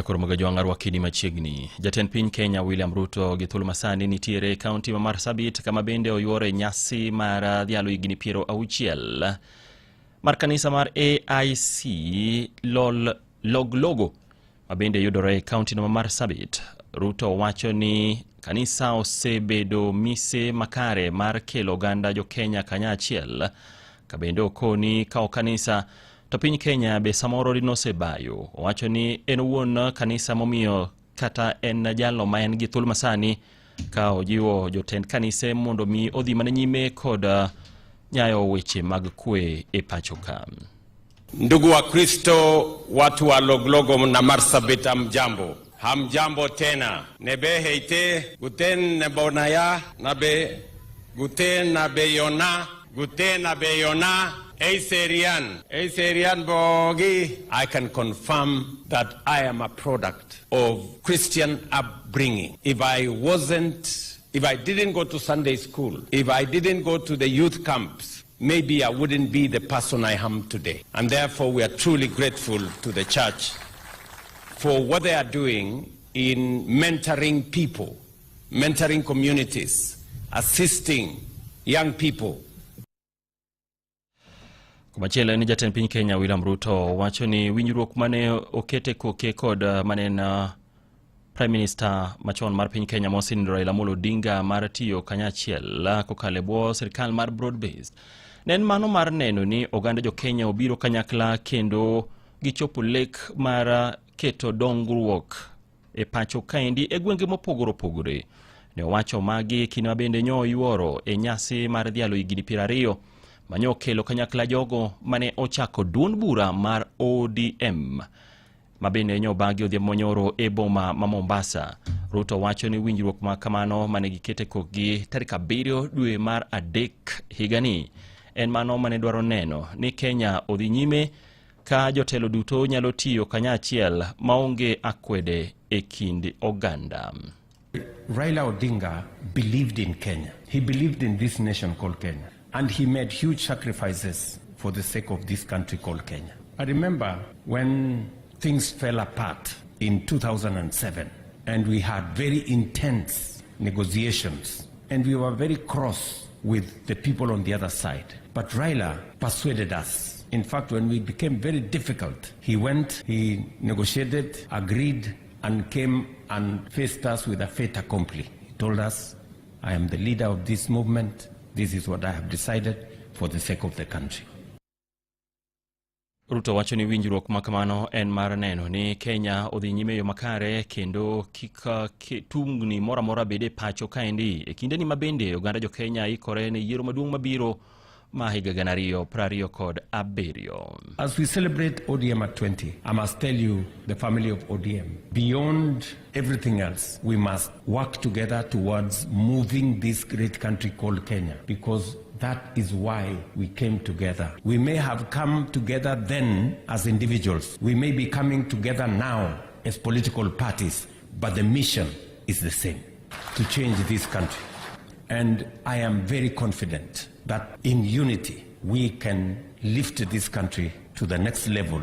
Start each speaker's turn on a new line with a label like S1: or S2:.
S1: Koro magajwang' arwakini machiegni. Jatend piny Kenya William Ruto gi thuolo masani nitiere kaonti ma Marsabit kama bende oyuore nyasi mar dhialo higni 60 mar kanisa mar AIC logo ma bende yudore kaonti no Marsabit. Ruto wacho ni kanisa osebedo mise makare mar kelo oganda jo Kenya kanyachiel, ka bende okoni kao kanisa to piny Kenya be samoro dinosebayo. Wacho ni en wuon kanisa momiyo kata en jalo ma en gi thuolo masani ka ojiwo jotend kanise mondo mi odhi mana nyime kod nyayo weche mag kwe e pacho ka.
S2: Ndugu wa Kristo, watu wa Loglogo na Marsabit, hamjambo tena. Nebe heite guten nebonaya nabe guten nabeyona guten nabeyona Eiserian bogi. I can confirm that I am a product of Christian upbringing. If I didn't go to Sunday school, if I didn't go to the youth camps, maybe I wouldn't be the person I am today. And therefore we are truly grateful to the church for what they are doing in mentoring people, mentoring communities, assisting young people.
S1: Kumachielo ni jatend piny Kenya William Ruto wacho ni winjruok mane okete koke kod manen Prime Minister machon mar piny Kenya Mosin Raila Amolo Odinga mar tiyo kanyachiel kokale bwo sirkal mar broad based. Nen mano mar neno ni oganda jo Kenya obiro kanyakla kendo gichopo lek mar keto dongruok e pacho kaendi e gwenge mopogore opogore. Ne wacho magi kinde mabende nyo yuoro e nyasi mar dhialo higni 20 manyo kelo kanyakla jogo mane ochako duond bura mar ODM mabende nyo bagi odhiambo monyoro e boma ma Mombasa. Ruto wacho ni winjruok ma kamano mane gikete kokgi tarik 7 dwe mar adek higani en mano mane dwaro neno ni Kenya odhi nyime ka jotelo duto nyalo tiyo kanyachiel maonge akwede e kind oganda.
S3: Raila Odinga believed in Kenya. He believed in this nation called Kenya. And he made huge sacrifices for the sake of this country called Kenya. I remember when things fell apart in 2007 and we had very intense negotiations and we were very cross with the people on the other side. But Raila persuaded us. In fact, when we became very difficult, he went, he negotiated, agreed, and came and faced us with a fait accompli. He told us, I am the leader of this movement. This is what I have decided for the sake of the country.
S1: Ruto wacho ni winjruok makamano en mar neno ni Kenya odhi nyime yo makare kendo kika tungni mora bede pacho kaendi e kinde ni mabende oganda jo Kenya ikore ne yiero maduong' mabiro ma higa 2027.
S3: As we celebrate ODM at 20, I must tell you, the family of ODM, beyond everything else, we must work together towards moving this great country called Kenya, because that is why we came together. We may have come together then as individuals. We may be coming together now as political parties, but the mission is the same, to change this country. And I am very confident that in unity we can lift this country to the next level